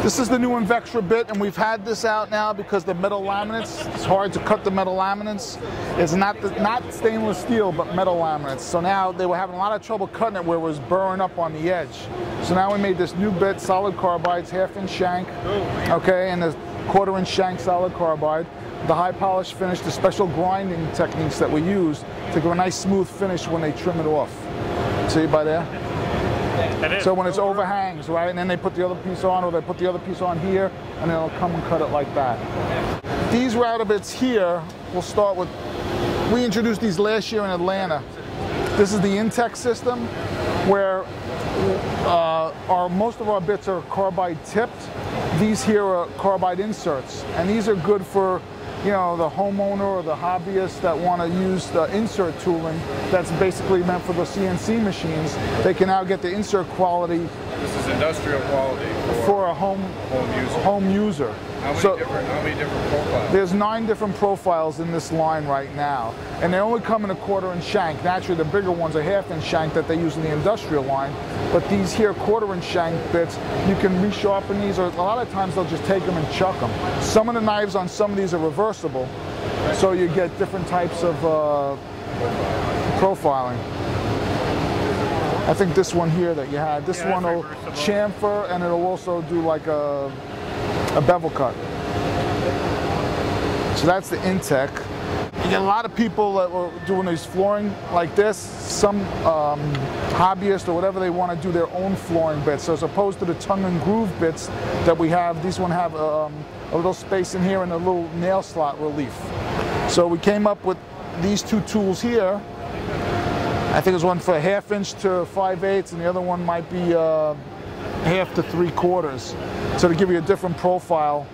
This is the new Invextra bit, and we've had this out now because the metal laminates, it's hard to cut the metal laminates. It's not stainless steel, but metal laminates. So now they were having a lot of trouble cutting it where it was burring up on the edge. So now we made this new bit, solid carbides, 1/2-inch shank, okay, and the 1/4-inch shank solid carbide. The high polish finish, the special grinding techniques that we use to give a nice smooth finish when they trim it off. See by there? So when it's overhangs, right, and then they put the other piece on, or they put the other piece on here, and then they'll come and cut it like that. These router bits here, we'll start with, we introduced these last year in Atlanta. This is the Intech system, where most of our bits are carbide tipped. These here are carbide inserts, and these are good for, you know, the homeowner or the hobbyist that want to use the insert tooling that's basically meant for the CNC machines. They can now get the insert quality. This is industrial quality for a home user. How many different profiles? There's 9 different profiles in this line right now, and they only come in a 1/4-inch shank. Naturally, the bigger ones are 1/2-inch shank that they use in the industrial line, but these here 1/4-inch shank bits, you can resharpen these, or a lot of times they'll just take them and chuck them. Some of the knives on some of these are reversible, so you get different types of profiling. I think this one here that you had, this one will chamfer, and it'll also do like a bevel cut. So that's the Intech. You get a lot of people that were doing these flooring like this, some hobbyists or whatever, they want to do their own flooring bits. So as opposed to the tongue and groove bits that we have, these one have a little space in here and a little nail slot relief. So we came up with these 2 tools here. I think there's one for 1/2-inch to 5/8, and the other one might be 1/2 to 3/4. So to give you a different profile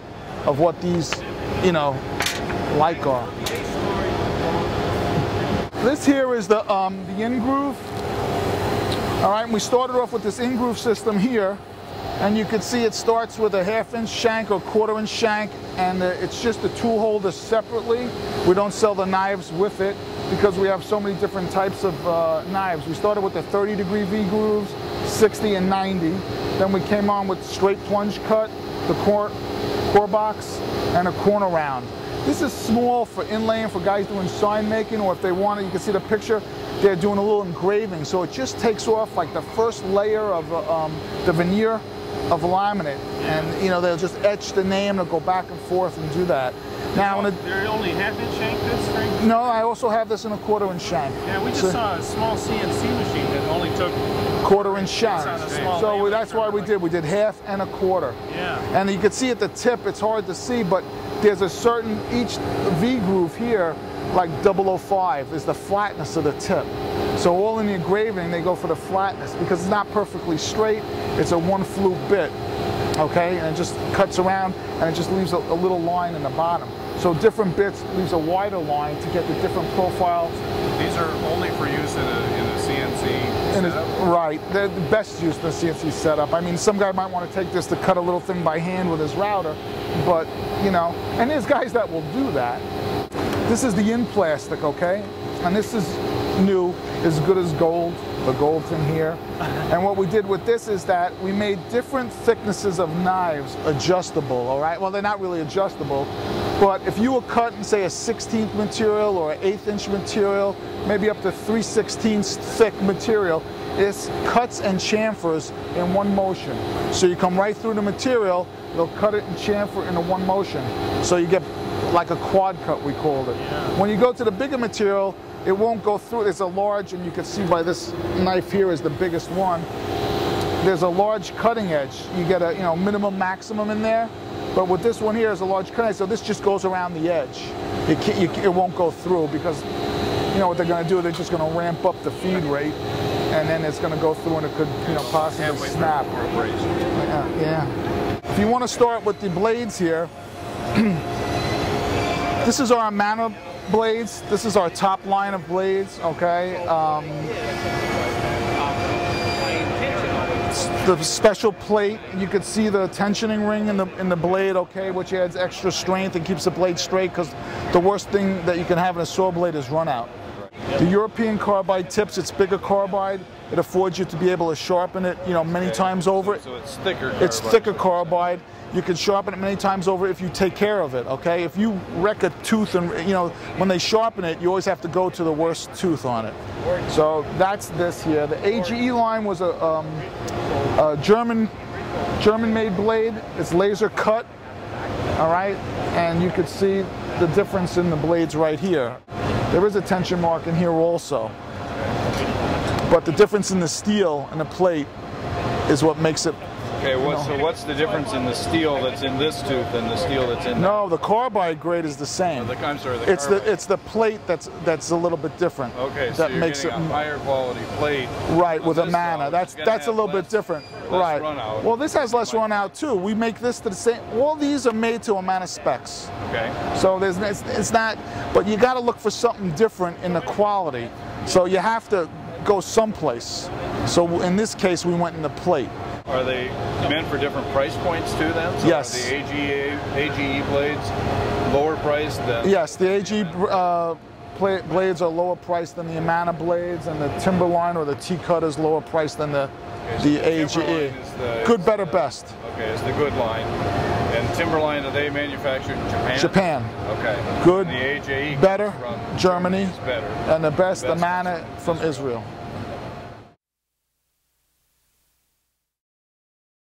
of what these, you know, like are. This here is the in-groove. All right, and we started off with this in-groove system here, and you can see it starts with a 1/2-inch shank or 1/4-inch shank, and it's just the tool holder separately. We don't sell the knives with it because we have so many different types of knives. We started with the 30-degree V-grooves, 60 and 90. Then we came on with straight plunge cut, the core box, and a corner round. This is small for inlaying for guys doing sign making, or if they want it, you can see the picture, they're doing a little engraving. So it just takes off like the first layer of the veneer of laminate, and you know, they'll just etch the name, they'll go back and forth and do that. Now, they're only 1/2-inch shank this, Frank? No, I also have this in a 1/4-inch shank. Yeah, we just saw a small CNC machine that only took 1/4-inch shank. So that's why we did 1/2 and a 1/4. Yeah. And you can see at the tip, it's hard to see, but there's a certain, each V groove here, like 005, is the flatness of the tip. So all in the engraving, they go for the flatness because it's not perfectly straight. It's a 1 flute bit, okay? And it just cuts around, and it just leaves a little line in the bottom. So different bits leaves a wider line to get the different profiles. These are only for use in a CNC setup? Right, they're the best use in the CNC setup. I mean, some guy might want to take this to cut a little thing by hand with his router, but, you know, and there's guys that will do that. This is the in plastic, okay? And this is new, as good as gold. The gold's in here. And what we did with this is that we made different thicknesses of knives adjustable, all right? Well, they're not really adjustable, but if you were cutting, say, a 16th material or an 1/8-inch material, maybe up to 3/16 thick material, this cuts and chamfers in one motion. So you come right through the material, they'll cut it and chamfer in a one motion. So you get like a quad cut, we called it. Yeah. When you go to the bigger material, it won't go through. It's a large, and you can see by this knife here is the biggest one. There's a large cutting edge. You get a minimum maximum in there, but with this one here is a large cutting edge, so this just goes around the edge. It won't go through because you know what they're going to do. They're just going to ramp up the feed rate, and then it's going to go through, and it could possibly snap. Yeah. If you want to start with the blades here, this is our Amana blades. This is our top line of blades, okay? the special plate. You can see the tensioning ring in the blade, okay, which adds extra strength and keeps the blade straight, because the worst thing that you can have in a saw blade is run out. The European carbide tips, it's bigger carbide. It affords you to be able to sharpen it, many times over. So it's thicker carbide. It's thicker carbide. You can sharpen it many times over if you take care of it, okay? If you wreck a tooth and, when they sharpen it, you always have to go to the worst tooth on it. So that's this here. The AGE line was a German-made blade. It's laser cut, all right? And you could see the difference in the blades right here. There is a tension mark in here also. But the difference in the steel and the plate is what makes it. Okay, so what's the difference in the steel that's in this tooth and the steel that's in No, the carbide grade is the same. I'm sorry, it's the plate that's a little bit different. Okay, so you're getting a higher quality plate. Right, with Amana. That's a little bit different. Right. Run out. Well, this has less run out too. We make this to the same. All these are made to Amana specs. Okay. So it's not, but you got to look for something different in the quality. So you have to go someplace. So in this case, we went in the plate. Are they meant for different price points too then? So yes. Are the AGE blades lower priced than? Yes, the AGE blades are lower priced than the Amana blades, and the Timberline or the T-Cut is lower priced than the AGE. Good, better, best. Okay, it's the good line. And Timberline, are they manufactured in Japan? Japan. Okay. Good, and the AGE better, Germany, is better. and the best Amana from Israel.